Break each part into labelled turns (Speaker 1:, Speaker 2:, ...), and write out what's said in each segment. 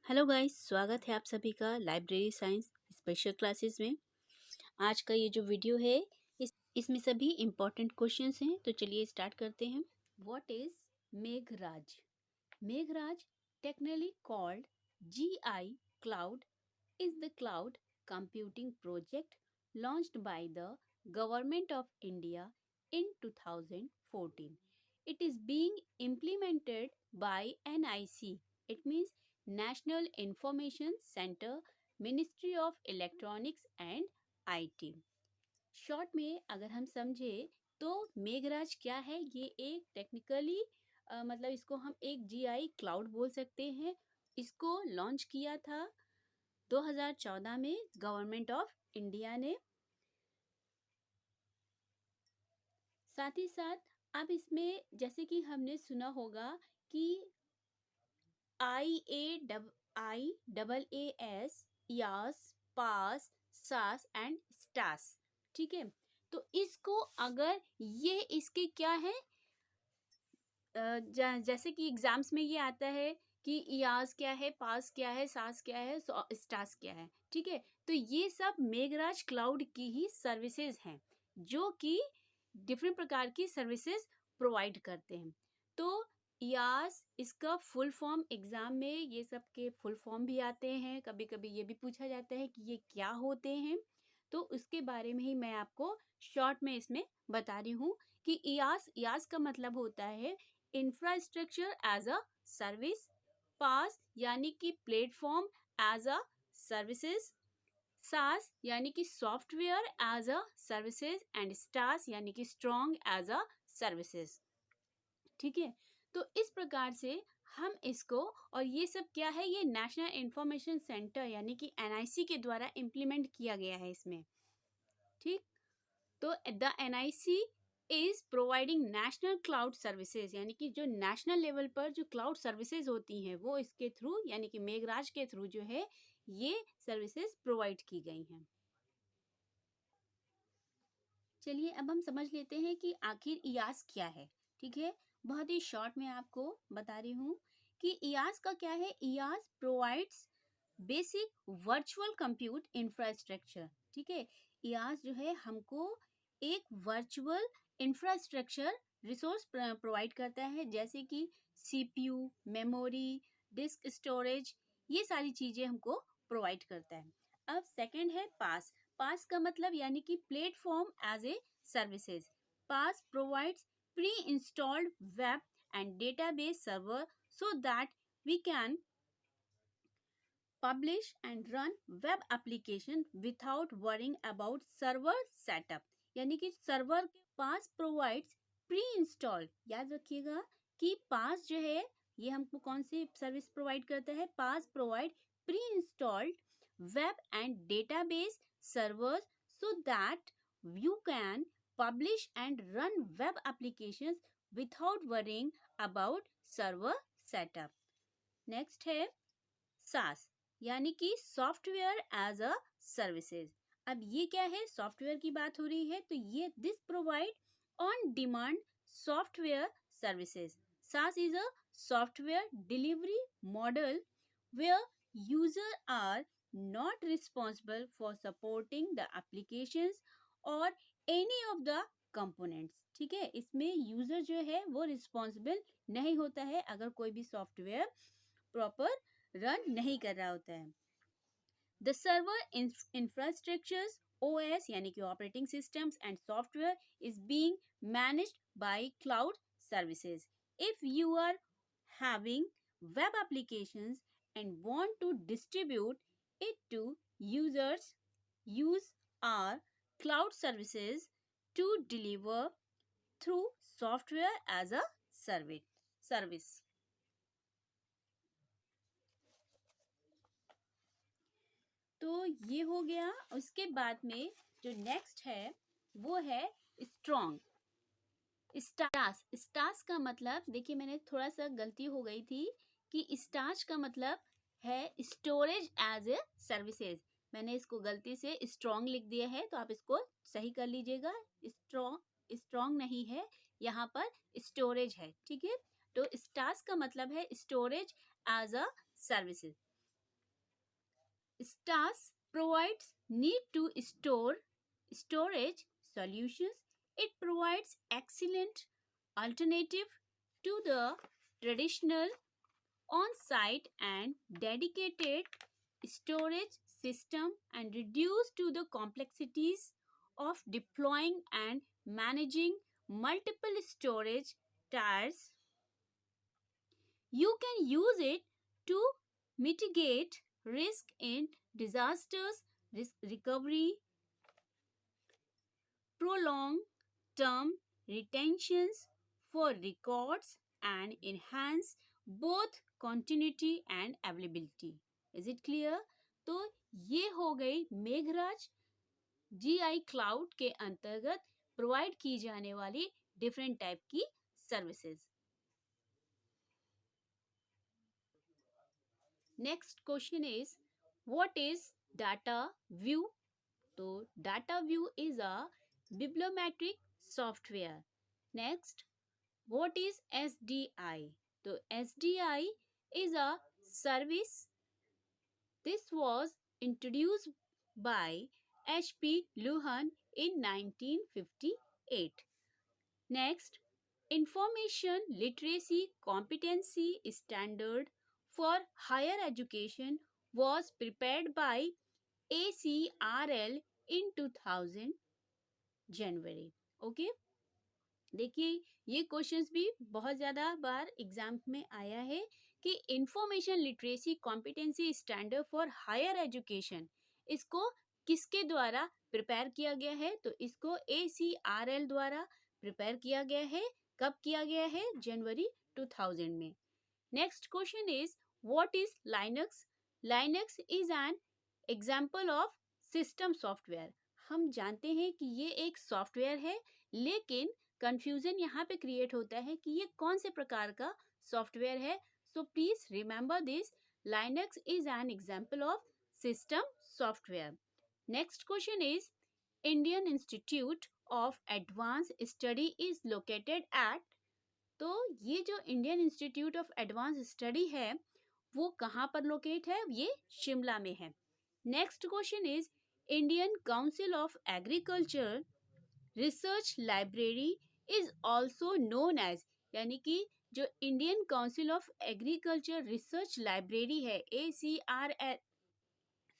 Speaker 1: Hello guys, स्वागत है आप सभी का लाइब्रेरी साइंस स्पेशल क्लासेस में। आज का ये जो वीडियो है इसमें सभी इम्पोर्टेंट क्वेश्चंस हैं, तो चलिए स्टार्ट करते हैं। What is Meghraj? Meghraj, technically called GI cloud, is the cloud computing project launched by the government of India in 2014. It is being implemented by NIC. It means National Information Center, Ministry of Electronics and IT. Short में अगर हम समझे तो मेघराज क्या है, ये एक technically मतलब इसको हम एक GI क्लाउड बोल सकते हैं। इसको लॉन्च किया था 2014 में गवर्नमेंट ऑफ इंडिया ने। साथ ही साथ अब इसमें जैसे कि हमने सुना होगा कि IaaS, यास, पास, सास एंड स्टास, ठीक है। तो इसको अगर ये इसके क्या है, जैसे कि एग्जाम्स में ये आता है कि यास क्या है, पास क्या है, सास क्या है, स्टास क्या है, ठीक है। तो ये सब मेघराज क्लाउड की ही सर्विसेज हैं जो कि डिफरेंट प्रकार की सर्विसेज प्रोवाइड करते हैं। तो यास इसका फुल फॉर्म एग्जाम में ये सब के फुल फॉर्म भी आते हैं, कभी कभी ये भी पूछा जाता है कि ये क्या होते हैं। तो उसके बारे में ही मैं आपको शॉर्ट में इसमें बता रही हूँ कि यास का मतलब होता है infrastructure as a service, PaaS यानी कि platform as a services, SaaS यानी कि software as a services and STaaS यानी कि स्ट्रॉन्ग एज अ सर्विसेज, ठीक है। तो इस प्रकार से हम इसको, और ये सब क्या है, ये नेशनल इंफॉर्मेशन सेंटर यानी कि NIC के द्वारा इम्प्लीमेंट किया गया है इसमें, ठीक। तो the NIC is providing national cloud services, यानी कि जो नेशनल लेवल पर जो क्लाउड सर्विसेज होती हैं वो इसके थ्रू यानी कि मेघराज के थ्रू जो है ये सर्विसेज प्रोवाइड की गई हैं। चलिए अब हम समझ लेते हैं कि आखिर इयास क्या है, ठीक है। बहुत ही शॉर्ट में आपको बता रही हूँ कि इयास का क्या है। IaaS provides basic virtual compute infrastructure, ठीक है। इयास जो है हमको एक वर्चुअल इंफ्रास्ट्रक्चर रिसोर्स प्रोवाइड करता है, जैसे कि CPU, मेमोरी, डिस्क स्टोरेज, ये सारी चीजें हमको प्रोवाइड करता है। अब सेकंड है पास। पास का मतलब यानी कि platform as a services. PaaS provides pre installed web and database server so that we can publish and run web application without worrying about server setup। यानी कि सर्वर के पास प्रोवाइड्स प्री इंस्टॉल्ड, याद रखिएगा कि पास जो है ये हमको कौन सी सर्विस प्रोवाइड करता है। PaaS provide pre installed web and database servers so that you can publish and run web applications without worrying about server setup। Next है सास, यानी कि सॉफ्टवेयर एज अ सर्विसेज। अब ये क्या है, सॉफ्टवेयर की बात हो रही है, तो ये this provide on demand software services. SaaS is a software delivery model where users are not responsible for supporting the applications or any of the components, ठीक है। इसमें यूजर जो है वो रिस्पॉन्सिबल नहीं होता है अगर कोई भी सॉफ्टवेयर प्रॉपर रन नहीं कर रहा होता है। द सर्वर इंफ्रास्ट्रक्चर्स OS यानी कि operating systems and software is being managed by cloud services. If you are having web applications and want to distribute it to users, use our cloud services to deliver through software as a service। तो ये हो गया। उसके बाद में जो next है वो है स्ट्रॉन्ग। स्टास, स्टास का मतलब देखिए मैंने थोड़ा सा गलती हो गई थी कि स्टास का मतलब है स्टोरेज एज ए सर्विसेज। मैंने इसको गलती से स्ट्रॉन्ग लिख दिया है, तो आप इसको सही कर लीजिएगा। स्ट्रॉन्ग नहीं है, यहाँ पर स्टोरेज है, ठीक है। तो स्टास का मतलब है storage as a services. STAS provides need to store storage solutions. It provides excellent alternative to the traditional on-site and dedicated storage system and reduce to the complexities of deploying and managing multiple storage tiers. You can use it to mitigate risk in disasters, risk recovery, prolong term retentions for records, and enhance both continuity and availability. Is it clear? तो ये हो गई Meghraj GI cloud के अंतर्गत provide की जाने वाली different type की services. Next question is what is data view. तो data view is a bibliometric software. Next, what is SDI? So SDI is a service. This was introduced by H.P. Luhan in 1958. Next, Information Literacy Competency Standard for Higher Education was prepared by ACRL in 2000 January. Okay, देखिए ये questions भी बहुत ज़्यादा बार exam में आया है कि information literacy competency standard for higher education इसको किसके द्वारा प्रिपेयर किया गया है. तो इसको ACRL द्वारा प्रिपेयर किया गया है. कब किया गया है? जनवरी 2000 में. Next question is what is Linux. Linux is an example of system software. हम जानते हैं कि ये एक सॉफ्टवेयर है, लेकिन कंफ्यूजन यहाँ पे क्रिएट होता है कि ये कौन से प्रकार का सॉफ्टवेयर है. So please remember this, Linux is an example of system software. Next question is Indian institute of advance study is located at. तो ये जो Indian institute of advance study है वो कहाँ पर लोकेट है? ये शिमला में है. Next question is Indian Council of Agriculture Research Library is also known as, यानी कि जो Indian council of agriculture research library है ACRL,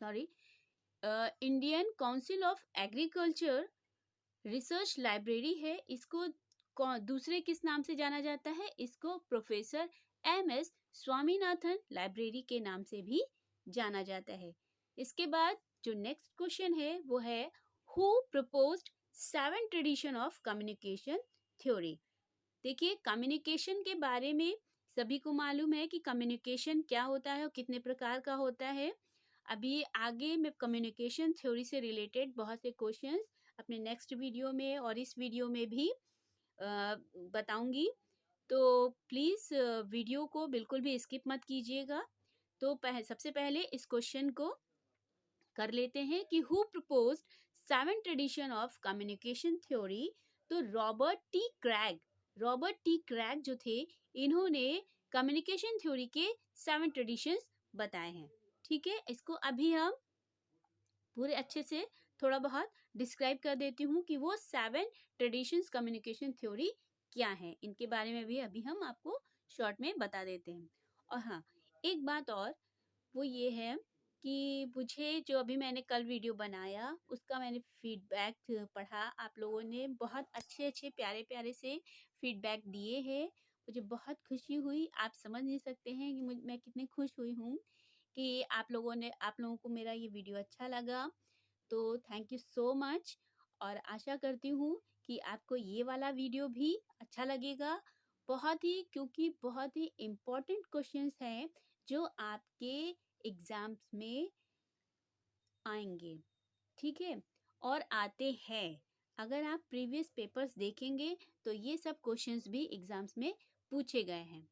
Speaker 1: sorry, Indian council of agriculture research library है, इसको दूसरे किस नाम से जाना जाता है? इसको प्रोफेसर MS स्वामीनाथन लाइब्रेरी के नाम से भी जाना जाता है. इसके बाद जो नेक्स्ट क्वेश्चन है वो है who proposed 7 tradition of communication theory. देखिए कम्युनिकेशन के बारे में सभी को मालूम है कि कम्युनिकेशन क्या होता है और कितने प्रकार का होता है. अभी आगे मैं कम्युनिकेशन थ्योरी से रिलेटेड बहुत से क्वेश्चंस अपने नेक्स्ट वीडियो में और इस वीडियो में भी बताऊंगी. तो प्लीज़ वीडियो को बिल्कुल भी स्किप मत कीजिएगा. तो सबसे पहले इस क्वेश्चन को कर लेते हैं कि who proposed 7 tradition of communication theory. तो रॉबर्ट टी क्रैग जो थे, इन्होंने कम्युनिकेशन थ्योरी के 7 ट्रेडिशंस बताए हैं. ठीक है, इसको अभी हम पूरे अच्छे से थोड़ा बहुत डिस्क्राइब कर देती हूँ कि वो 7 ट्रेडिशंस कम्युनिकेशन थ्योरी क्या है. इनके बारे में भी अभी हम आपको शॉर्ट में बता देते हैं. और हाँ, एक बात और वो ये है कि मुझे जो अभी मैंने कल वीडियो बनाया उसका मैंने फीडबैक पढ़ा. आप लोगों ने बहुत अच्छे प्यारे से फीडबैक दिए हैं. मुझे बहुत खुशी हुई. आप समझ नहीं सकते हैं कि मैं कितनी खुश हुई हूँ कि आप लोगों को मेरा ये वीडियो अच्छा लगा. तो थैंक यू सो मच. और आशा करती हूँ कि आपको ये वाला वीडियो भी अच्छा लगेगा. क्योंकि बहुत ही इम्पोर्टेंट क्वेश्चंस हैं जो आपके एग्जाम्स में आएंगे. ठीक है, और आते हैं. अगर आप प्रीवियस पेपर्स देखेंगे तो ये सब क्वेश्चंस भी एग्जाम्स में पूछे गए हैं.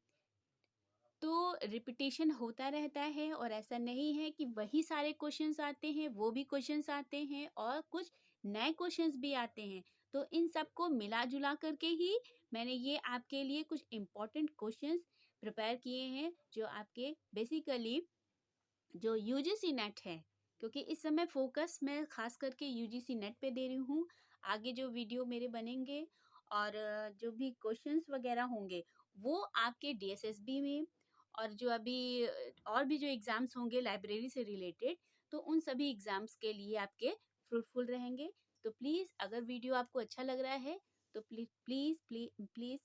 Speaker 1: तो रिपीटेशन होता रहता है और ऐसा नहीं है कि वही सारे क्वेश्चंस आते हैं, वो भी क्वेश्चंस आते हैं और कुछ नए क्वेश्चंस भी आते हैं. तो इन सबको मिला जुला करके ही मैंने ये आपके लिए कुछ इम्पोर्टेंट क्वेश्चंस प्रिपेयर किए हैं जो आपके बेसिकली जो UGC नेट है क्योंकि इस समय फोकस मैं खास करके यूजीसी नेट पे दे रही हूँ। आगे जो वीडियो मेरे बनेंगे और जो भी क्वेश्चंस वगैरह होंगे वो आपके डीएसएसबी में, और जो अभी और भी जो एग्जाम्स होंगे लाइब्रेरी से रिलेटेड, तो उन सभी एग्जाम्स के लिए आपके फ्रूटफुल रहेंगे। तो प्लीज़ अगर वीडियो आपको अच्छा लग रहा है तो please please please please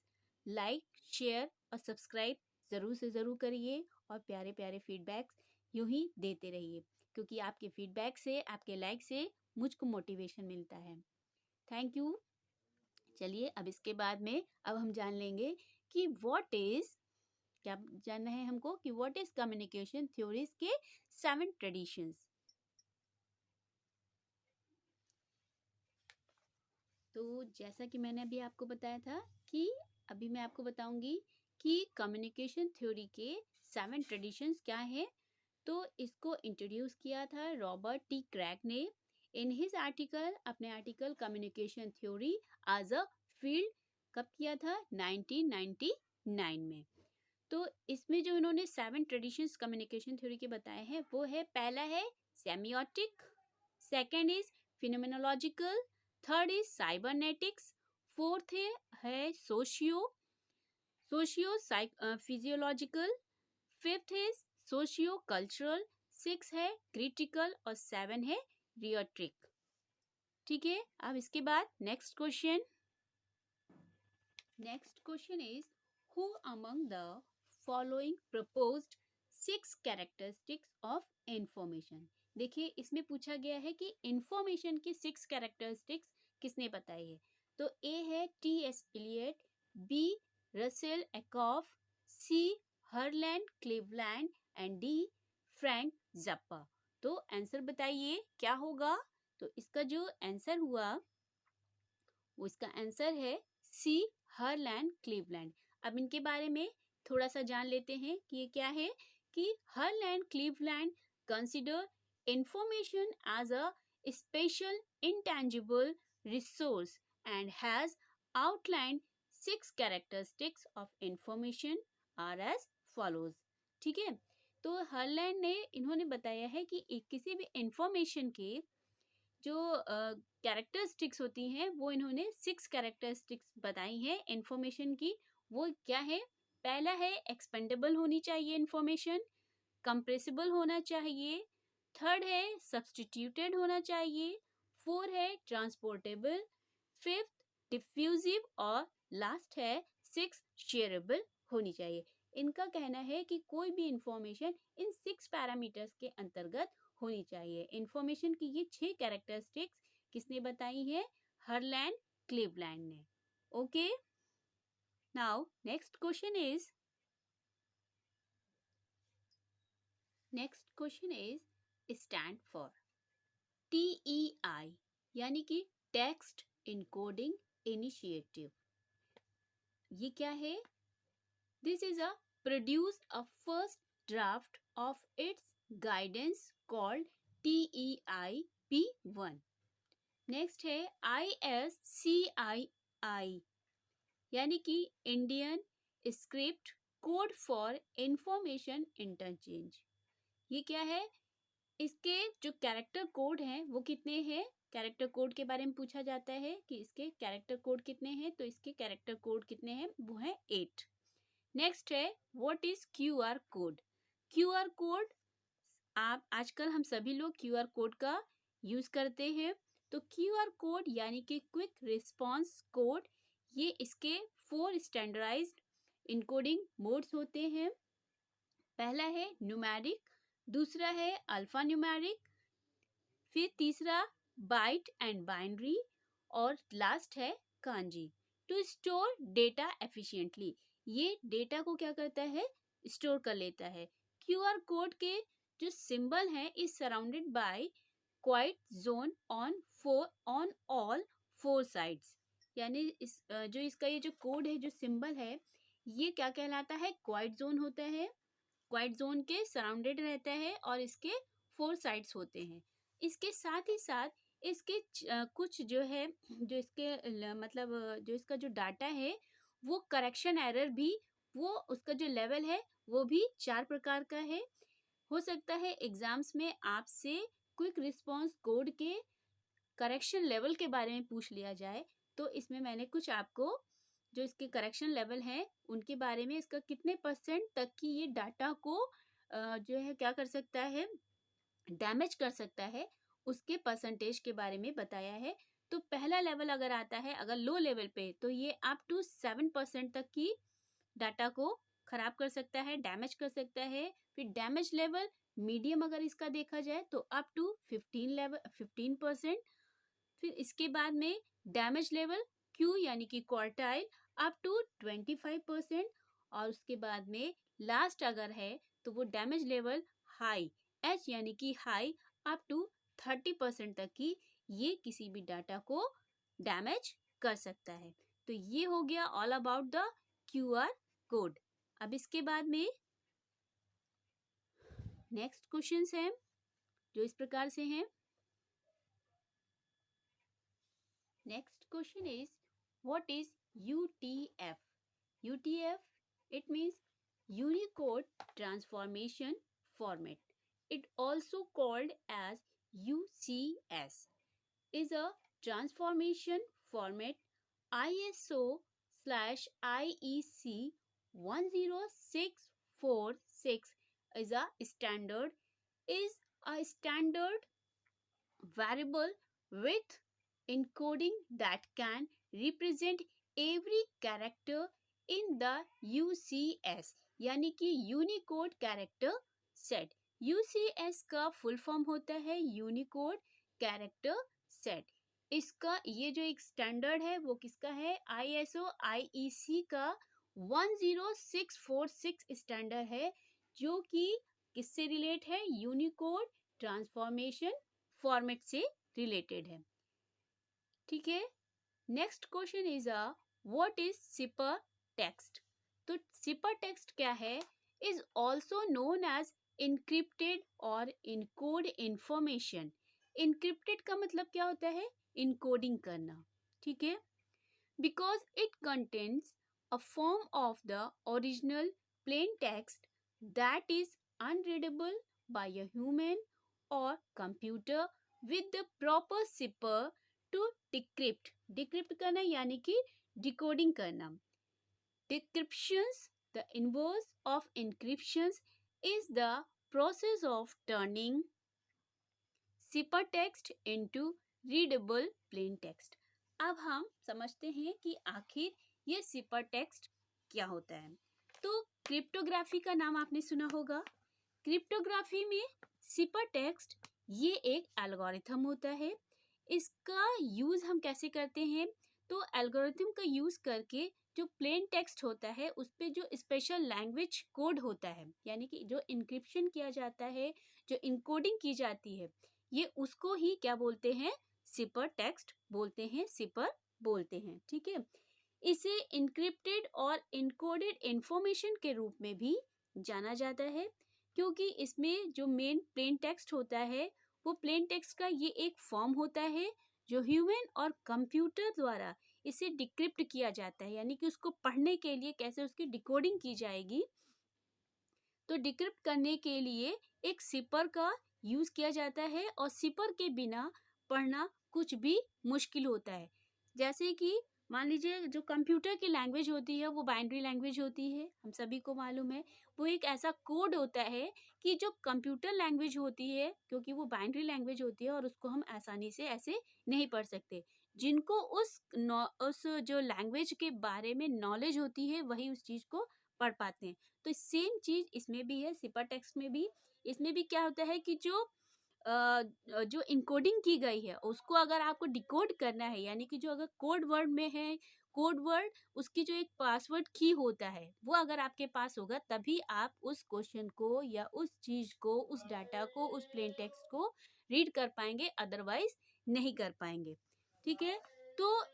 Speaker 1: like, share और सब्सक्राइब ज़रूर से ज़रूर करिए, और प्यारे प्यारे फीडबैक्स यूं ही देते रहिए, क्योंकि आपके फीडबैक से, आपके लाइक से मुझको मोटिवेशन मिलता है। Thank you. चलिए अब इसके बाद में अब हम जान लेंगे कि व्हाट इज, क्या जानना है हमको कि व्हाट इज कम्युनिकेशन थ्योरीज के 7 ट्रेडिशंस। तो जैसा कि मैंने अभी आपको बताया था कि अभी मैं आपको बताऊंगी कि कम्युनिकेशन थ्योरी के 7 ट्रेडिशंस क्या है। तो इसको इंट्रोड्यूस किया था रॉबर्ट टी क्रैक ने इन हिज आर्टिकल, अपने article communication theory as a field. कब किया था? 1999 में। तो इसमें जो इन्होंने 7 ट्रेडिशंस कम्युनिकेशन थ्योरी के बताए हैं वो है, पहला है semiotic, second is phenomenological, third is cybernetics, fourth है socio physiological, fifth is socio cultural, six है क्रिटिकल और सेवन है रियोट्रिक। ठीक है, अब इसके बाद next question is who among the following proposed 6 characteristics of information. देखिए इसमें पूछा गया है कि इंफॉर्मेशन की 6 कैरेक्टरिस्टिक्स किसने बताई है। तो ए है T S Eliot, B Russell Ackoff, C Harland Cleveland and D Frank Zappa. तो आंसर बताइए क्या होगा। तो इसका जो आंसर हुआ वो इसका आंसर है सी हरलैंड क्लीवलैंड। अब इनके बारे में थोड़ा सा जान लेते हैं कि ये क्या है। कि Harland Cleveland consider information as a special intangible resource and has outlined 6 characteristics of information are as follows. ठीक है, तो हरलैंड ने इन्होंने बताया है कि किसी भी इंफॉर्मेशन के जो कैरेक्टरिस्टिक्स होती हैं वो इन्होंने 6 कैरेक्टरिस्टिक्स बताई हैं इंफॉर्मेशन की। वो क्या है? पहला है एक्सपेंडेबल होनी चाहिए इंफॉर्मेशन, कंप्रेसिबल होना चाहिए, थर्ड है सब्स्टिट्यूटेड होना चाहिए, फोर है ट्रांसपोर्टेबल, फिफ्थ डिफ्यूजिव और लास्ट है सिक्स शेयरेबल होनी चाहिए। इनका कहना है कि कोई भी इंफॉर्मेशन इन 6 पैरामीटर्स के अंतर्गत होनी चाहिए। इंफॉर्मेशन की ये 6 कैरेक्टरिस्टिक्स किसने बताई है? हरलैंड क्लीवलैंड ने। Okay, now next question is stand for TEI, यानी कि टेक्स्ट इनकोडिंग इनिशिएटिव। ये क्या है? This is a produce a first draft of its guidance called TEI P1। Next है ISCII, यानी कि Indian script code for information interchange. ये क्या है? इसके जो कैरेक्टर कोड हैं वो कितने हैं? कैरेक्टर कोड के बारे में पूछा जाता है कि इसके कैरेक्टर कोड कितने हैं। तो इसके कैरेक्टर कोड कितने हैं? वो है 8। नेक्स्ट है what is QR code. QR code, आप आजकल हम सभी लोग QR कोड का यूज करते हैं। तो QR कोड यानी कि क्विक रिस्पांस कोड, ये इसके 4 स्टैंडर्डाइज्ड इनकोडिंग मोड्स होते हैं। पहला है न्यूमेरिक, दूसरा है अल्फा न्यूमेरिक, फिर तीसरा बाइट एंड बाइनरी, और लास्ट है kanji. To store data efficiently, ये डेटा को क्या करता है? स्टोर कर लेता है। QR कोड के जो सिंबल हैं is surrounded by quite zone on all 4 sides. यानी जो इसका ये जो कोड है, जो सिंबल है, ये क्या कहलाता है? क्वाइट जोन होता है। क्वाइट जोन के सराउंडेड रहता है और इसके 4 साइड्स होते हैं। इसके साथ ही साथ इसके कुछ जो है, जो इसके मतलब जो इसका जो डाटा है वो करेक्शन एरर भी, वो उसका जो लेवल है वो भी 4 प्रकार का है। हो सकता है एग्जाम्स में आपसे क्विक रिस्पॉन्स कोड के करेक्शन लेवल के बारे में पूछ लिया जाए तो इसमें मैंने कुछ आपको जो इसके करेक्शन लेवल हैं उनके बारे में, इसका कितने परसेंट तक की ये डाटा को जो है क्या कर सकता है, डैमेज कर सकता है, उसके परसेंटेज के बारे में बताया है। तो पहला लेवल अगर आता है अगर लो लेवल पे, तो ये अप टू 7% तक की डाटा को खराब कर सकता है, डैमेज कर सकता है। फिर डैमेज लेवल मीडियम अगर इसका देखा जाए तो अप टू 15%। फिर इसके बाद में डैमेज लेवल क्यू यानी कि क्वार्टाइल अप टू 25%। और उसके बाद में लास्ट अगर है तो वो डैमेज लेवल हाई एच यानी कि हाई अप टू 30% तक की ये किसी भी डाटा को डैमेज कर सकता है। तो ये हो गया all about the QR code. अब इसके बाद में नेक्स्ट क्वेश्चंस हैं जो इस प्रकार से हैं। Next question is what is UTF? UTF, it means Unicode Transformation Format. It also called as UCS, is a transformation format. ISO/IEC 10646 is a standard variable with encoding that can represent every character in the UCS यानी कि Unicode character set. UCS का full form होता है Unicode character set. इसका ये जो एक standard है वो किसका है, ISO IEC का 10646 स्टैंडर्ड है, जो कि किससे रिलेट है, यूनिकोड ट्रांसफॉर्मेशन फॉर्मेट से रिलेटेड है। ठीक है। Next question is what is cipher text? तो सिपर टेक्स्ट क्या है, is also known as encrypted और इनकोड इंफॉर्मेशन। इनक्रिप्टेड का मतलब क्या होता है, इनकोडिंग करना। ठीक है। Because it contains a form of the original plain text that is unreadable by a human or computer with the proper zipper to decrypt। decrypt करना यानी कि डिकोडिंग करना। Decryptions, the inverse of encryptions, is the process of turning zipper text into readable plain text। अब हम समझते हैं कि आखिर ये zipper text क्या होता है। तो क्रिप्टोग्राफी का नाम आपने सुना होगा। क्रिप्टोग्राफी में सिपर टेक्स्ट ये एक एल्गोरिथम होता है। इसका यूज हम कैसे करते हैं, तो एल्गोरिथम का यूज करके जो प्लेन टेक्स्ट होता है उस पे जो स्पेशल लैंग्वेज कोड होता है, यानी कि जो इनक्रिप्शन किया जाता है, जो इनकोडिंग की जाती है, ये उसको ही क्या बोलते हैं, सिपर टेक्स्ट बोलते हैं, सिपर बोलते हैं। ठीक है। इसे इनक्रिप्टेड और इनकोडेड इंफॉर्मेशन के रूप में भी जाना जाता है, क्योंकि इसमें जो मेन प्लेन टेक्स्ट होता है वो प्लेन टेक्स्ट का ये एक फॉर्म होता है जो ह्यूमन और कंप्यूटर द्वारा इसे डिक्रिप्ट किया जाता है, यानी कि उसको पढ़ने के लिए कैसे उसकी डिकोडिंग की जाएगी। तो डिक्रिप्ट करने के लिए एक सिपर का यूज किया जाता है और सिपर के बिना पढ़ना कुछ भी मुश्किल होता है। जैसे कि मान लीजिए जो कंप्यूटर की लैंग्वेज होती है वो बाइनरी लैंग्वेज होती है, हम सभी को मालूम है। वो एक ऐसा कोड होता है कि जो कंप्यूटर लैंग्वेज होती है, क्योंकि वो बाइनरी लैंग्वेज होती है और उसको हम आसानी से ऐसे नहीं पढ़ सकते। जिनको उस जो लैंग्वेज के बारे में नॉलेज होती है वही उस चीज को पढ़ पाते हैं। तो सेम चीज इसमें भी है, सिपर टेक्स्ट में भी। इसमें भी क्या होता है कि जो इनकोडिंग की गई है उसको अगर आपको डिकोड करना है, यानी कि जो अगर कोड वर्ड में है, कोड वर्ड उसकी जो एक पासवर्ड की होता है वो अगर आपके पास होगा तभी आप उस क्वेश्चन को या उस चीज को, उस डाटा को, उस प्लेन टेक्स्ट को रीड कर पाएंगे, अदरवाइज नहीं कर पाएंगे। ठीक है। तो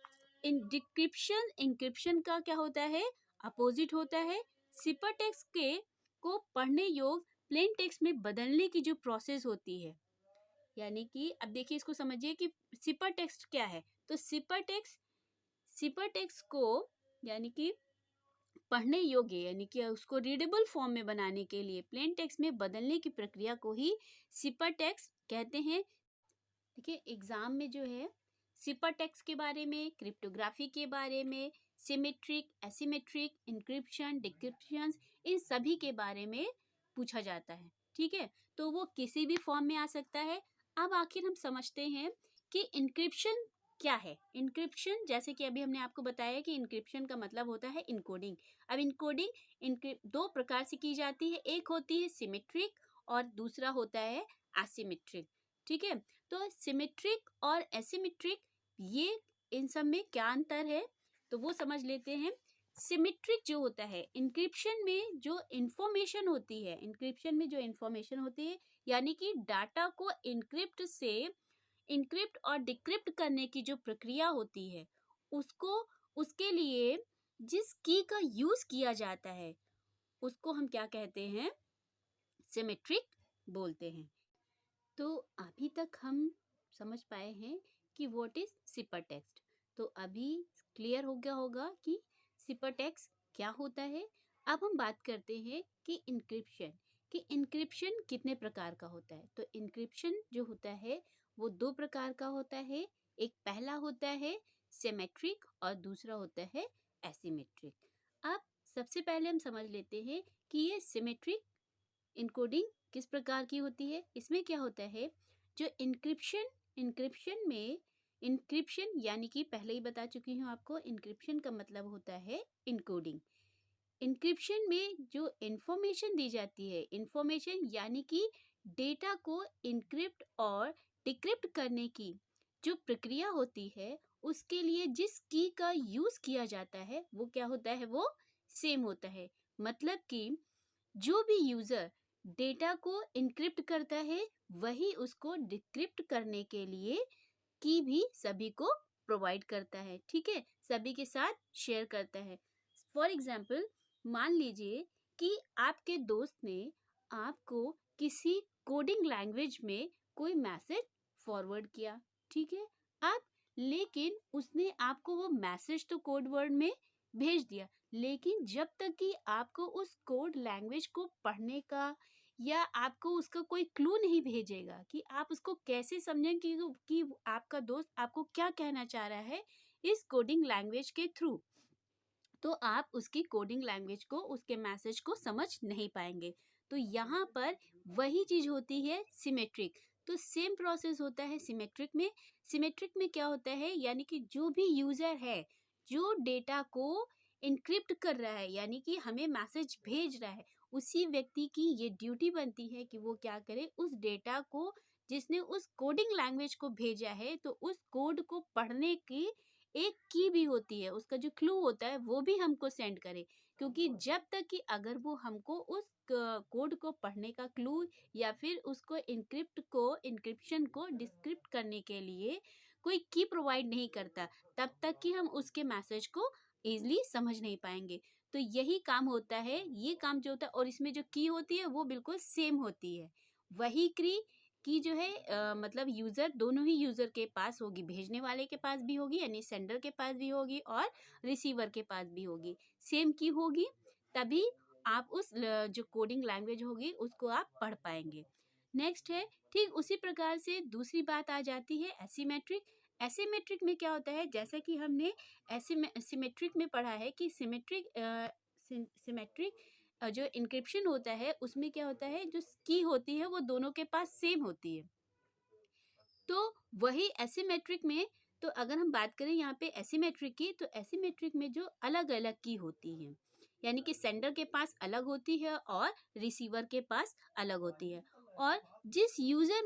Speaker 1: इंक्रिप्शन का क्या होता है, अपोजिट होता है। सिपर टेक्स्ट के को पढ़ने योग्य प्लेन टेक्स्ट में बदलने की जो प्रोसेस होती है, यानी कि अब देखिए इसको समझिए कि सिपर टेक्स्ट क्या है। तो सिपर टेक्स्ट को यानी कि पढ़ने योग्य यानी कि उसको रीडेबल फॉर्म में बनाने के लिए प्लेन टेक्स्ट में बदलने की प्रक्रिया को ही सिपर टेक्स्ट कहते हैं। देखिए एग्जाम में जो है सिपर टेक्स्ट के बारे में, क्रिप्टोग्राफी के बारे में, सिमेट्रिक, एसिमेट्रिक, इंक्रिप्शन, डिक्रिप्शन, इन सभी के बारे में पूछा जाता है। ठीक है, तो वो किसी भी फॉर्म में आ सकता है। अब आखिर हम समझते हैं कि इंक्रिप्शन क्या है। इंक्रिप्शन जैसे कि अभी हमने आपको बताया कि इंक्रिप्शन का मतलब होता है इनकोडिंग। अब इनकोडिंग दो प्रकार से की जाती है, एक होती है सिमेट्रिक और दूसरा होता है एसिमेट्रिक। ठीक है, तो सिमेट्रिक और एसिमेट्रिक ये इन सब में क्या अंतर है तो वो समझ लेते हैं। सिमेट्रिक जो होता है इंक्रिप्शन में जो इंफॉर्मेशन होती है, इंक्रिप्शन में जो इंफॉर्मेशन होती है यानी कि डाटा को इनक्रिप्ट और डिक्रिप्ट करने की जो प्रक्रिया होती है उसको, उसके लिए जिस की का यूज किया जाता है उसको हम क्या कहते हैं, सिमेट्रिक बोलते हैं। तो अभी तक हम समझ पाए हैं कि व्हाट इज सिपर टेक्स्ट। तो अभी क्लियर हो गया होगा कि सिपर टेक्स्ट क्या होता है। अब हम बात करते हैं कि इंक्रिप्शन कितने प्रकार का होता है। तो इंक्रिप्शन जो होता है वो दो प्रकार का होता है। एक पहला होता है सिमेट्रिक और दूसरा होता है एसिमेट्रिक। अब सबसे पहले हम समझ लेते हैं कि ये सिमेट्रिक इनकोडिंग किस प्रकार की होती है। इसमें क्या होता है, जो इंक्रिप्शन यानी कि पहले ही बता चुकी हूँ आपको, इंक्रिप्शन का मतलब होता है इनकोडिंग। इंक्रिप्शन में जो इंफॉर्मेशन दी जाती है, इंफॉर्मेशन यानी कि डेटा को इनक्रिप्ट और डिक्रिप्ट करने की जो प्रक्रिया होती है उसके लिए जिस की का यूज किया जाता है वो क्या होता है, वो सेम होता है। मतलब कि जो भी यूजर डेटा को इनक्रिप्ट करता है वही उसको डिक्रिप्ट करने के लिए की भी सभी को प्रोवाइड करता है। ठीक है, सभी के साथ शेयर करता है। फॉर एग्जाम्पल मान लीजिए कि आपके दोस्त ने आपको किसी कोडिंग लैंग्वेज में कोई मैसेज फॉरवर्ड किया। ठीक है, अब लेकिन उसने आपको वो मैसेज तो कोड वर्ड में भेज दिया, लेकिन जब तक कि आपको उस कोड लैंग्वेज को पढ़ने का या आपको उसका कोई क्लू नहीं भेजेगा कि आप उसको कैसे समझें कि आपका दोस्त आपको क्या कहना चाह रहा है इस कोडिंग लैंग्वेज के थ्रू, तो आप उसकी कोडिंग लैंग्वेज को, उसके मैसेज को समझ नहीं पाएंगे। तो यहाँ पर वही चीज होती है सिमेट्रिक। तो सेम प्रोसेस होता है सिमेट्रिक में। सिमेट्रिक में क्या होता है, यानी कि जो भी यूजर है जो डेटा को इनक्रिप्ट कर रहा है यानी कि हमें मैसेज भेज रहा है, उसी व्यक्ति की ये ड्यूटी बनती है कि वो क्या करे, उस डेटा को जिसने उस कोडिंग लैंग्वेज को भेजा है तो उस कोड को पढ़ने की एक की भी होती है, उसका जो क्लू होता है वो भी हमको सेंड करे। क्योंकि जब तक कि अगर वो हमको उस कोड को पढ़ने का क्लू या फिर उसको इंक्रिप्शन को डिस्क्रिप्ट करने के लिए कोई की प्रोवाइड नहीं करता, तब तक कि हम उसके मैसेज को इजीली समझ नहीं पाएंगे। तो यही काम होता है, ये काम जो होता है, और इसमें जो की होती है वो बिल्कुल सेम होती है। वही की जो है मतलब यूजर, दोनों ही यूजर के पास होगी, भेजने वाले के पास भी होगी यानी सेंडर के पास भी होगी और रिसीवर के पास भी होगी, सेम की होगी। तभी आप उस जो कोडिंग लैंग्वेज होगी उसको आप पढ़ पाएंगे। नेक्स्ट है, ठीक उसी प्रकार से दूसरी बात आ जाती है एसिमेट्रिक। एसिमेट्रिक में क्या होता है, जैसे कि हमने सिमेट्रिक में पढ़ा है कि सिमेट्रिक जो इंक्रिप्शन होता है उसमें क्या होता है, जो की होती है वो दोनों के पास सेम होती है। तो वही एसिमेट्रिक में, तो अगर हम बात करें यहाँ पे एसिमेट्रिक की, तो एसिमेट्रिक में जो अलग अलग की होती है यानी कि सेंडर के पास अलग होती है और रिसीवर के पास अलग होती है। और जिस यूजर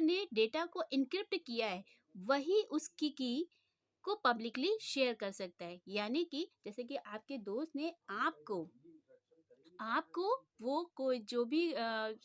Speaker 1: ने डेटा को इनक्रिप्ट किया है वही उसकी की को पब्लिकली शेयर कर सकता है। यानी कि जैसे कि आपके दोस्त ने आपको आपको वो कोई जो भी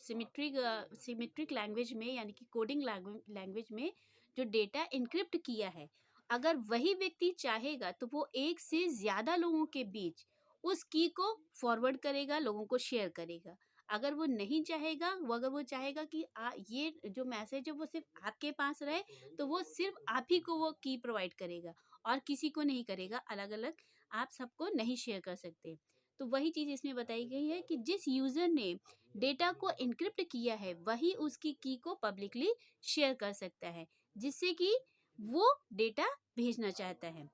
Speaker 1: सिमेट्रिक लैंग्वेज में यानी कि कोडिंग लैंग्वेज में जो डेटा इनक्रिप्ट किया है, अगर वही व्यक्ति चाहेगा तो वो एक से ज्यादा लोगों के बीच उस की को फॉरवर्ड करेगा, लोगों को शेयर करेगा। अगर वो नहीं चाहेगा, अगर वो चाहेगा कि ये जो मैसेज है वो सिर्फ आपके पास रहे, तो वो सिर्फ आप ही को वो की प्रोवाइड करेगा और किसी को नहीं करेगा। अलग अलग आप सबको नहीं शेयर कर सकते। तो वही चीज़ इसमें बताई गई है कि जिस यूज़र ने डेटा को एन्क्रिप्ट किया है वही उसकी की को पब्लिकली शेयर कर सकता है, जिससे कि वो डेटा भेजना चाहता है।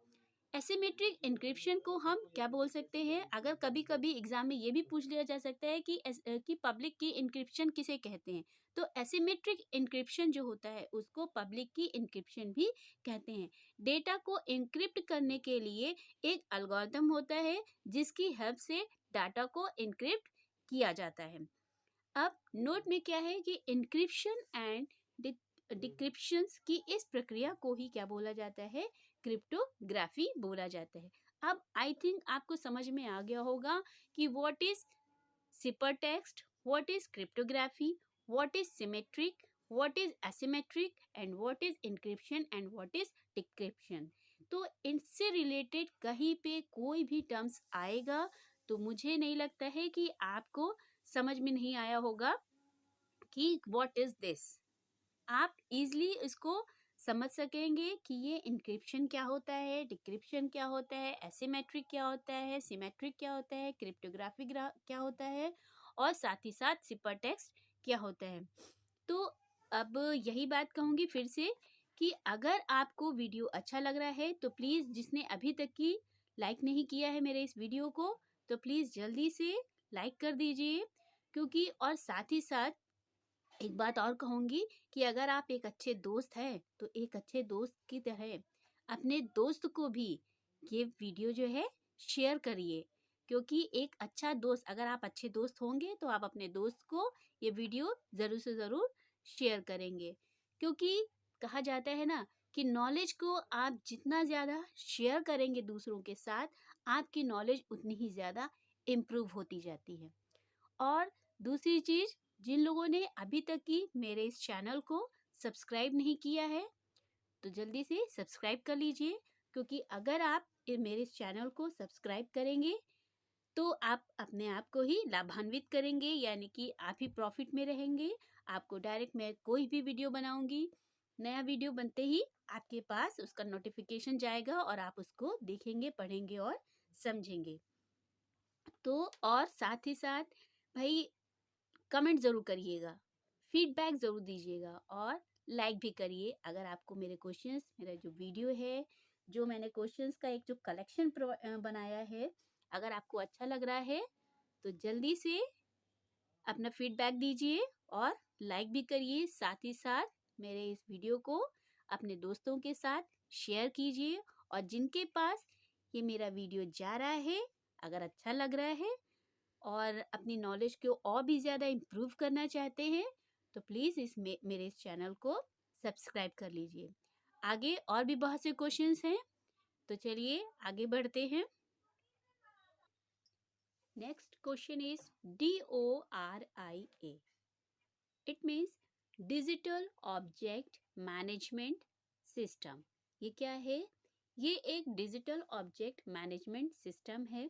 Speaker 1: एसिमेट्रिक एन्क्रिप्शन को हम क्या बोल सकते हैं? अगर कभी कभी एग्जाम में ये भी पूछ लिया जा सकता है कि कि पब्लिक की एन्क्रिप्शन किसे कहते हैं, तो एसिमेट्रिक एन्क्रिप्शन जो होता है उसको पब्लिक की एन्क्रिप्शन भी कहते हैं। डेटा को एन्क्रिप्ट करने के लिए एक एल्गोरिथम होता है जिसकी हेल्प से डाटा को एन्क्रिप्ट किया जाता है। अब नोट में क्या है कि एन्क्रिप्शन एंड डिक्रिप्शन की इस प्रक्रिया को ही क्या बोला जाता है? क्रिप्टोग्राफी बोला जाता है। अब आई थिंक आपको समझ में आ गया होगा कि what is ciphertext, what is cryptography, what is symmetric, what is asymmetric and what is encryption and what is decryption. तो इनसे रिलेटेड कहीं पे कोई भी टर्म्स आएगा तो मुझे नहीं लगता है कि आपको समझ में नहीं आया होगा कि व्हाट इज दिस। आप इजली इसको समझ सकेंगे कि ये इंक्रिप्शन क्या होता है, डिक्रिप्शन क्या होता है, एसिमेट्रिक क्या होता है, सिमेट्रिक क्या होता है, क्रिप्टोग्राफी क्या होता है, और साथ ही साथ सिपर टेक्स्ट क्या होता है। तो अब यही बात कहूँगी फिर से कि अगर आपको वीडियो अच्छा लग रहा है तो प्लीज़, जिसने अभी तक की लाइक नहीं किया है मेरे इस वीडियो को, तो प्लीज़ जल्दी से लाइक कर दीजिए। क्योंकि और साथ ही साथ एक बात और कहूँगी कि अगर आप एक अच्छे दोस्त हैं तो एक अच्छे दोस्त की तरह अपने दोस्त को भी ये वीडियो जो है शेयर करिए। क्योंकि एक अच्छा दोस्त, अगर आप अच्छे दोस्त होंगे तो आप अपने दोस्त को ये वीडियो ज़रूर से ज़रूर शेयर करेंगे। क्योंकि कहा जाता है ना कि नॉलेज को आप जितना ज़्यादा शेयर करेंगे दूसरों के साथ, आपकी नॉलेज उतनी ही ज़्यादा इम्प्रूव होती जाती है। और दूसरी चीज, जिन लोगों ने अभी तक की मेरे इस चैनल को सब्सक्राइब नहीं किया है तो जल्दी से सब्सक्राइब कर लीजिए। क्योंकि अगर आप मेरे इस चैनल को सब्सक्राइब करेंगे तो आप अपने आप को ही लाभान्वित करेंगे, यानी कि आप ही प्रॉफिट में रहेंगे। आपको डायरेक्ट मैं कोई भी वीडियो बनाऊंगी, नया वीडियो बनते ही आपके पास उसका नोटिफिकेशन जाएगा और आप उसको देखेंगे, पढ़ेंगे और समझेंगे। तो और साथ ही साथ भाई कमेंट ज़रूर करिएगा, फीडबैक ज़रूर दीजिएगा और लाइक भी करिए। अगर आपको मेरे क्वेश्चंस, मेरा जो वीडियो है, जो मैंने क्वेश्चंस का एक जो कलेक्शन बनाया है, अगर आपको अच्छा लग रहा है तो जल्दी से अपना फीडबैक दीजिए और लाइक भी करिए। साथ ही साथ मेरे इस वीडियो को अपने दोस्तों के साथ शेयर कीजिए। और जिनके पास ये मेरा वीडियो जा रहा है, अगर अच्छा लग रहा है और अपनी नॉलेज को और भी ज़्यादा इम्प्रूव करना चाहते हैं तो प्लीज़ मेरे इस चैनल को सब्सक्राइब कर लीजिए। आगे और भी बहुत से क्वेश्चंस हैं, तो चलिए आगे बढ़ते हैं। Next question is DORIA। It means digital object management system. ये क्या है? ये एक डिजिटल ऑब्जेक्ट मैनेजमेंट सिस्टम है।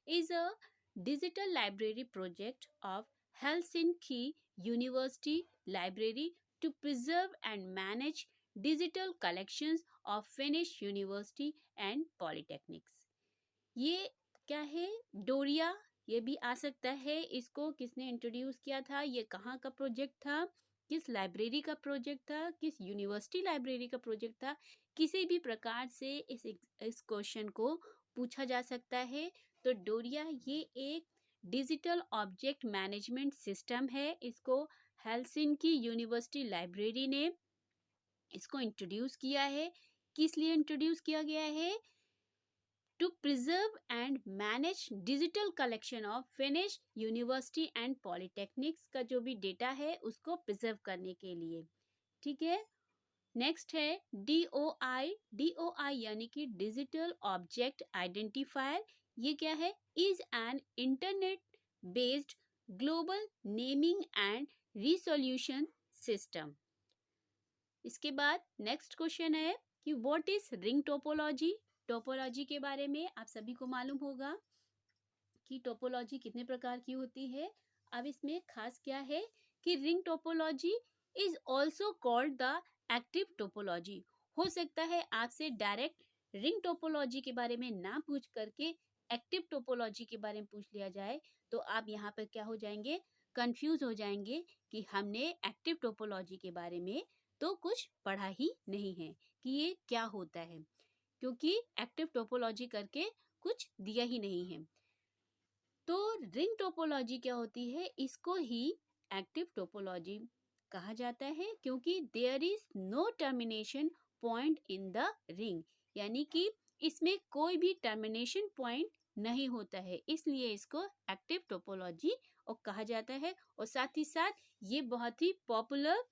Speaker 1: Is a digital library project of Helsinki university library to preserve and manage digital collections of Finnish university and polytechnics. ये क्या है? डोरिया ये भी आ सकता है। इसको किसने इंट्रोड्यूस किया था? ये कहाँ का प्रोजेक्ट था? किस लाइब्रेरी का प्रोजेक्ट था? किस यूनिवर्सिटी लाइब्रेरी का प्रोजेक्ट था? किसी भी प्रकार से इस क्वेश्चन को पूछा जा सकता है। तो डोरिया ये एक डिजिटल ऑब्जेक्ट मैनेजमेंट सिस्टम है। इसको हेलसिंकी यूनिवर्सिटी लाइब्रेरी ने इसको इंट्रोड्यूस किया है। किस लिए इंट्रोड्यूस किया गया है? To preserve and manage digital collection of Finnish university and polytechnics का जो भी डेटा है उसको प्रिजर्व करने के लिए। ठीक है। नेक्स्ट है DOI यानी कि डिजिटल ऑब्जेक्ट आइडेंटिफायर। ये क्या है? Is an internet based global naming and resolution system. इसके बाद नेक्स्ट क्वेश्चन है कि what is ring topology. Topology के बारे में आप सभी को मालूम होगा कि टोपोलॉजी कितने प्रकार की होती है। अब इसमें खास क्या है कि ring topology is also called the active topology. हो सकता है आपसे डायरेक्ट रिंग टोपोलॉजी के बारे में ना पूछ करके एक्टिव टोपोलॉजी के बारे में पूछ लिया जाए तो आप यहाँ पर क्या हो जाएंगे, कंफ्यूज हो जाएंगे कि हमने एक्टिव टोपोलॉजी के बारे में तो कुछ पढ़ा ही नहीं है कि ये क्या होता है, क्योंकि एक्टिव टोपोलॉजी करके कुछ दिया ही नहीं है। तो रिंग टोपोलॉजी क्या होती है, इसको ही एक्टिव टोपोलॉजी कहा जाता है, क्योंकि there is no termination point in the ring, यानी कि इसमें कोई भी टर्मिनेशन पॉइंट नहीं होता है, इसलिए इसको एक्टिव टोपोलॉजी और कहा जाता है। और साथ ही साथ ये बहुत ही पॉपुलर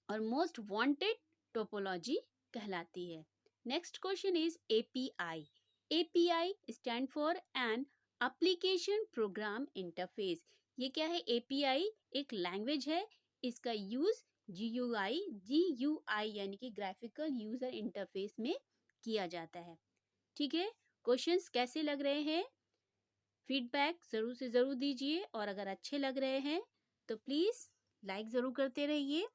Speaker 1: और मोस्ट वांटेड टोपोलॉजी कहलाती है। Next question is API. API stand for an application program interface. ये क्या है? एपीआई एक लैंग्वेज है, इसका यूज जीयूआई यानी कि ग्राफिकल यूजर इंटरफेस में किया जाता है। ठीक है, क्वेश्चंस कैसे लग रहे हैं? फीडबैक जरूर से जरूर दीजिए, और अगर अच्छे लग रहे हैं तो प्लीज लाइक जरूर करते रहिए।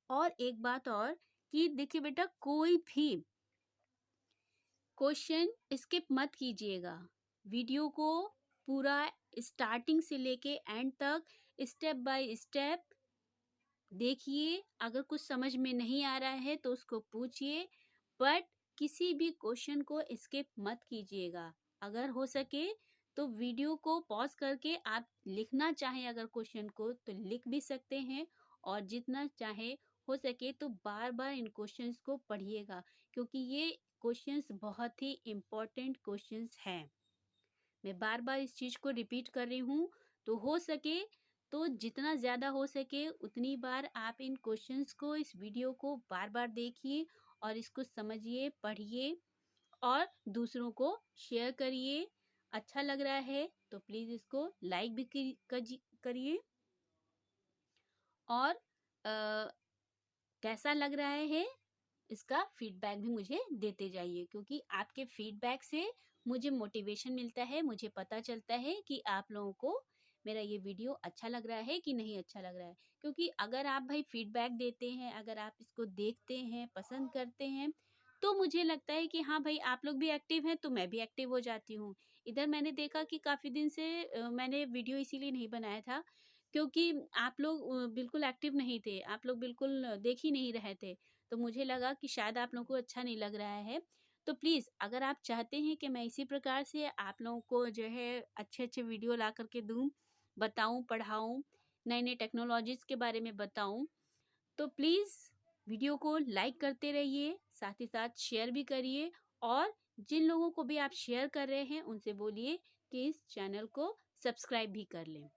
Speaker 1: और एक बात और कि देखिए बेटा, कोई भी क्वेश्चन स्किप मत कीजिएगा, वीडियो को पूरा स्टार्टिंग से लेके एंड तक स्टेप बाय स्टेप देखिए। अगर कुछ समझ में नहीं आ रहा है तो उसको पूछिए, बट किसी भी क्वेश्चन को स्किप मत कीजिएगा। अगर हो सके तो वीडियो को पॉज करके आप लिखना चाहें अगर क्वेश्चन को तो लिख भी सकते हैं, और जितना चाहे हो सके तो बार बार इन क्वेश्चंस को पढ़िएगा, क्योंकि ये क्वेश्चंस बहुत ही इम्पोर्टेंट क्वेश्चंस हैं। मैं बार बार इस चीज को रिपीट कर रही हूँ, तो हो सके तो जितना ज़्यादा हो सके उतनी बार आप इन क्वेश्चंस को, इस वीडियो को बार बार देखिए और इसको समझिए, पढ़िए और दूसरों को शेयर करिए। अच्छा लग रहा है तो प्लीज़ इसको लाइक भी करिए, और कैसा लग रहा है इसका फीडबैक भी मुझे देते जाइए, क्योंकि आपके फीडबैक से मुझे मोटिवेशन मिलता है, मुझे पता चलता है कि आप लोगों को मेरा ये वीडियो अच्छा लग रहा है कि नहीं अच्छा लग रहा है। क्योंकि अगर आप भाई फीडबैक देते हैं, अगर आप इसको देखते हैं, पसंद करते हैं, तो मुझे लगता है कि हाँ भाई आप लोग भी एक्टिव हैं तो मैं भी एक्टिव हो जाती हूँ। इधर मैंने देखा कि काफ़ी दिन से मैंने वीडियो इसीलिए नहीं बनाया था क्योंकि आप लोग बिल्कुल एक्टिव नहीं थे, आप लोग बिल्कुल देख ही नहीं रहे थे। तो मुझे लगा कि शायद आप लोगों को अच्छा नहीं लग रहा है। तो प्लीज़ अगर आप चाहते हैं कि मैं इसी प्रकार से आप लोगों को जो है अच्छे-अच्छे वीडियो ला कर के दूँ, बताऊँ, पढ़ाऊँ, नए-नए टेक्नोलॉजीज़ के बारे में बताऊँ, तो प्लीज़ वीडियो को लाइक करते रहिए, साथ ही साथ शेयर भी करिए, और जिन लोगों को भी आप शेयर कर रहे हैं उनसे बोलिए कि इस चैनल को सब्सक्राइब भी कर लें।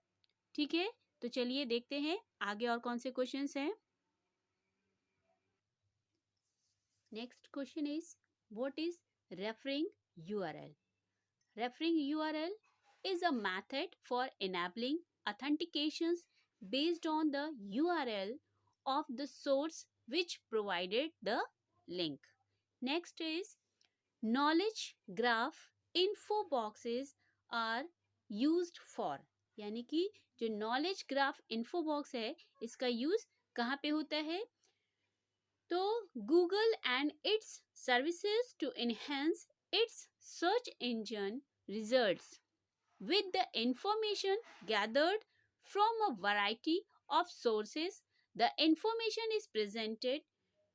Speaker 1: ठीक है? तो चलिए देखते हैं आगे और कौन से क्वेश्चंस हैं। Next question is, what is referring URL? Referring URL is a method for enabling authentications based on the URL of the source which provided the link. Next is, knowledge graph info boxes are used for, यानी कि जो knowledge graph info box है इसका use कहाँ पे होता है? तो Google and its services to enhance its search engine results with the information gathered from a variety of sources. The information is presented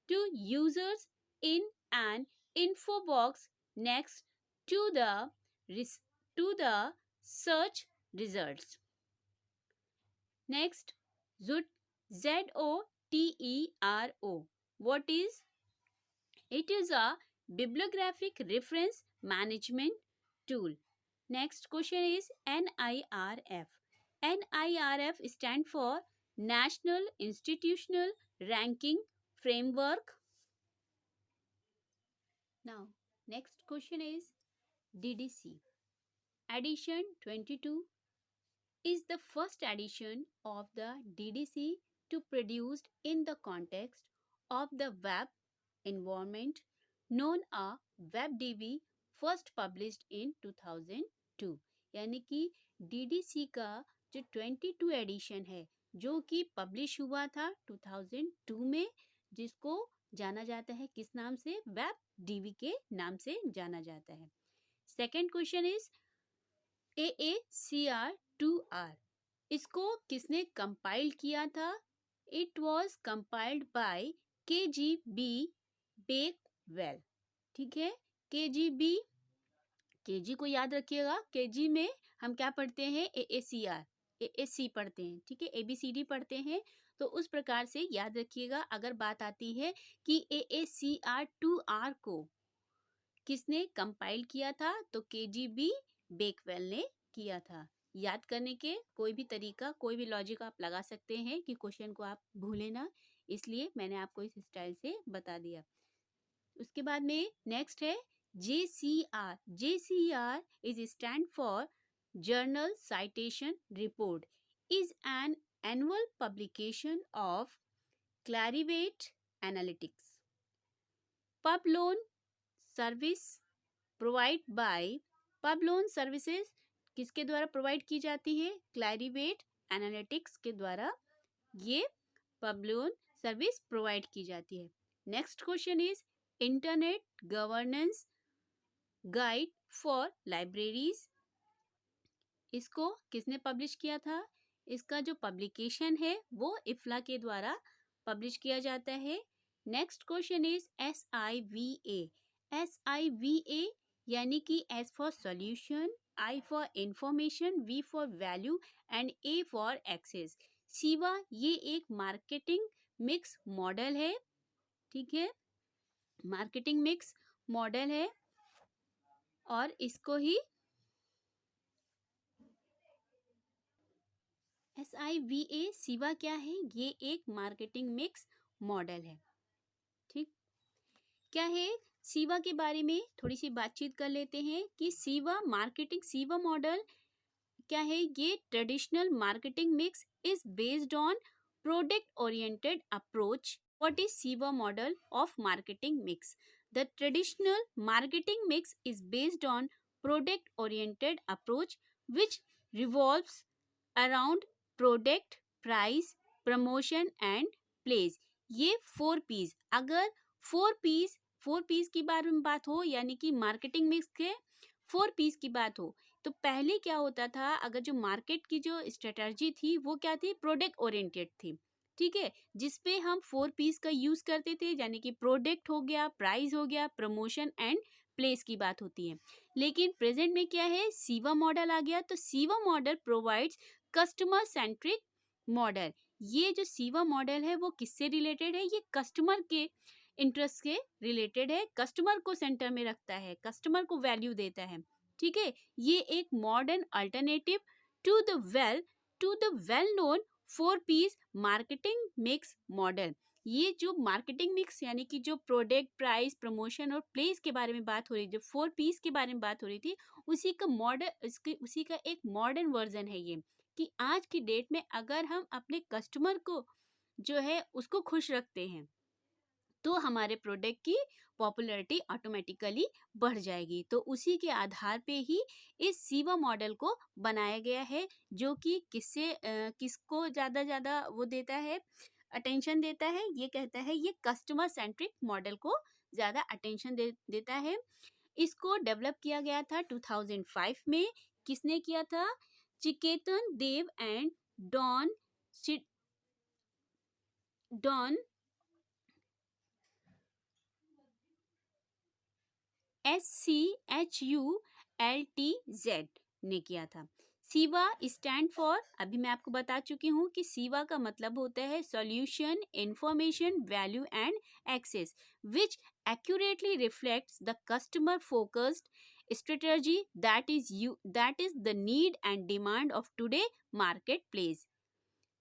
Speaker 1: to users in an info box next to the search results. Next, ZOTERO. What is? It is a bibliographic reference management tool. Next question is NIRF. NIRF stand for National Institutional Ranking Framework. Now, next question is DDC. Edition 22 is the first edition of the DDC to produced in the context of the web environment known as WebDB, first published in 2002. यानी कि DDC का जो 22 addition है जो कि publish हुआ था 2002 में, जिसको जाना जाता है किस नाम से? वेब डीबी के नाम से जाना जाता है। सेकेंड क्वेश्चन इज AACR2R, इसको किसने कंपाइल किया था? It was compiled bye KGB Bakewell. ठीक है, KGB, KG को याद रखिएगा, KG में हम क्या पढ़ते हैं? AAC पढ़ते हैं। ठीक है, ABCD पढ़ते हैं। तो उस प्रकार से याद रखिएगा। अगर बात आती है कि AACR2R को किसने कंपाइल किया था, तो KGB बेकवेल ने किया था। याद करने के कोई भी तरीका, कोई भी लॉजिक आप लगा सकते हैं कि क्वेश्चन को आप भूले ना, इसलिए मैंने आपको इस स्टाइल से बता दिया। उसके बाद में नेक्स्ट है JCR। JCR is stand for journal citation report, is an annual publication of Clarivate Analytics. Pub loan service provide by, pub loan services किसके द्वारा प्रोवाइड की जाती है? क्लैरिवेट एनालिटिक्स के द्वारा ये पब लोन सर्विस प्रोवाइड की जाती है। Next question is internet governance guide for libraries, इसको किसने पब्लिश किया था? इसका जो पब्लिकेशन है वो इफ्ला के द्वारा पब्लिश किया जाता है। Next question is SIVA। SIVA यानी कि S for solution, I for information, V for value and A for access. SIVA ये एक मार्केटिंग मिक्स मॉडल है। ठीक है, मार्केटिंग मिक्स मॉडल है और इसको ही SIVA सिवा क्या है? ये एक मार्केटिंग मिक्स मॉडल है। ठीक, क्या है? सिवा के बारे में थोड़ी सी बातचीत कर लेते हैं कि सिवा मार्केटिंग, सिवा मॉडल क्या है? ये traditional marketing mix is based on product oriented approach. What is SIVA model of marketing mix? The traditional marketing mix is based on product oriented approach which revolves around product, price, promotion and place. ये 4 piece, अगर 4 piece की बारे में बात हो, यानी कि marketing mix के 4 पीस की बात हो, तो पहले क्या होता था? अगर जो मार्केट की जो स्ट्रेटजी थी वो क्या थी? प्रोडक्ट ओरिएंटेड थी। ठीक है, जिसपे हम 4 पीस का यूज करते थे, यानी कि प्रोडक्ट हो गया, प्राइस हो गया, प्रमोशन एंड प्लेस की बात होती है। लेकिन प्रेजेंट में क्या है? सिवा मॉडल आ गया। तो सिवा model provides customer centric model. ये जो सिवा मॉडल है वो किससे रिलेटेड है? ये कस्टमर के इंटरेस्ट से रिलेटेड है, कस्टमर को सेंटर में रखता है, कस्टमर को वैल्यू देता है। ठीक है, ये एक modern alternative to the well known 4 Ps marketing mix model. ये जो मार्केटिंग मिक्स यानी कि जो प्रोडक्ट, प्राइस, प्रमोशन और प्लेस के बारे में बात हो रही, जो 4 पीस के बारे में बात हो रही थी, उसी का एक मॉडर्न वर्जन है ये। कि आज की डेट में अगर हम अपने कस्टमर को जो है उसको खुश रखते हैं तो हमारे प्रोडक्ट की पॉपुलैरिटी ऑटोमेटिकली बढ़ जाएगी। तो उसी के आधार पे ही इस सिवा मॉडल को बनाया गया है, जो कि किसको ज़्यादा वो देता है, अटेंशन देता है। ये कहता है ये कस्टमर सेंट्रिक मॉडल को ज़्यादा अटेंशन देता है। इसको डेवलप किया गया था 2005 में। किसने किया था? चिकेतन देव एंड डॉन SCHULTZ ने किया था। सिवा स्टैंड फॉर, अभी मैं आपको बता चुकी हूँ कि सिवा का मतलब होता है solution, information, value and access, which accurately reflects the customer focused strategy that is the need and demand of today marketplace।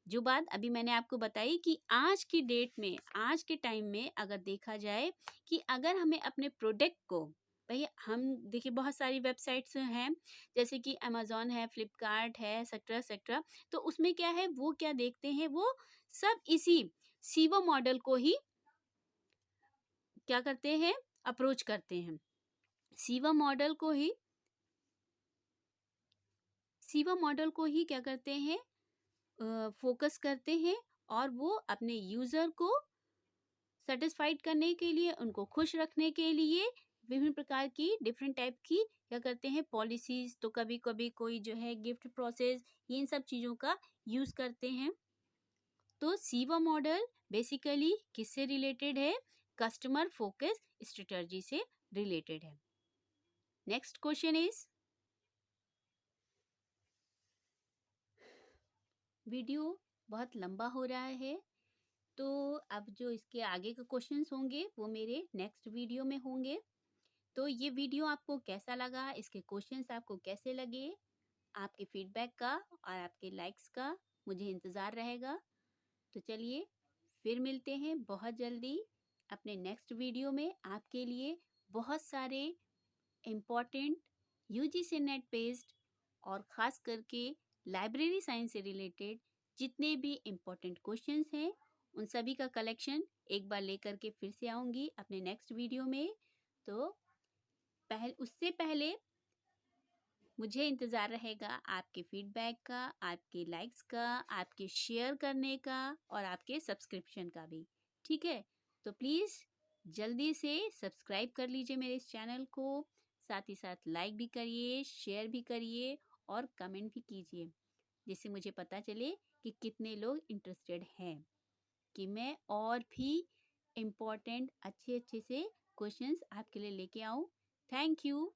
Speaker 1: जो बात अभी मैंने आपको बताई कि आज की डेट में, आज के टाइम में अगर देखा जाए कि अगर हमें अपने प्रोडक्ट को, भाई हम देखिए बहुत सारी वेबसाइट्स हैं जैसे कि अमेजोन है, फ्लिपकार्ट है, एक्सेट्रा एक्सेट्रा। तो उसमें क्या है, वो क्या देखते हैं, वो सब इसी सिवा मॉडल को ही क्या करते हैं, अप्रोच करते हैं। सिवा मॉडल को ही क्या करते हैं, फोकस करते हैं और वो अपने यूजर को सेटिस्फाइड करने के लिए, उनको खुश रखने के लिए विभिन्न प्रकार की डिफरेंट टाइप की क्या करते हैं पॉलिसीज, तो कभी कभी कोई जो है गिफ्ट प्रोसेस, ये इन सब चीज़ों का यूज करते हैं। तो सीवा मॉडल बेसिकली किससे रिलेटेड है? कस्टमर फोकस स्ट्रेटजी से रिलेटेड है। नेक्स्ट क्वेश्चन इज, वीडियो बहुत लंबा हो रहा है, तो अब जो इसके आगे के क्वेश्चंस होंगे वो मेरे नेक्स्ट वीडियो में होंगे। तो ये वीडियो आपको कैसा लगा, इसके क्वेश्चंस आपको कैसे लगे, आपके फीडबैक का और आपके लाइक्स का मुझे इंतज़ार रहेगा। तो चलिए फिर मिलते हैं बहुत जल्दी अपने नेक्स्ट वीडियो में। आपके लिए बहुत सारे इम्पॉर्टेंट यूजीसी नेट बेस्ड और ख़ास करके लाइब्रेरी साइंस से रिलेटेड जितने भी इम्पोर्टेंट क्वेश्चंस हैं उन सभी का कलेक्शन एक बार लेकर के फिर से आऊँगी अपने नेक्स्ट वीडियो में। तो उससे पहले मुझे इंतज़ार रहेगा आपके फीडबैक का, आपके लाइक्स का, आपके शेयर करने का और आपके सब्सक्रिप्शन का भी। ठीक है? तो प्लीज़ जल्दी से सब्सक्राइब कर लीजिए मेरे इस चैनल को, साथ ही साथ लाइक भी करिए, शेयर भी करिए और कमेंट भी कीजिए, जिससे मुझे पता चले कि कितने लोग इंटरेस्टेड हैं कि मैं और भी इम्पोर्टेंट अच्छे अच्छे से क्वेश्चंस आपके लिए लेके आऊँ। Thank you.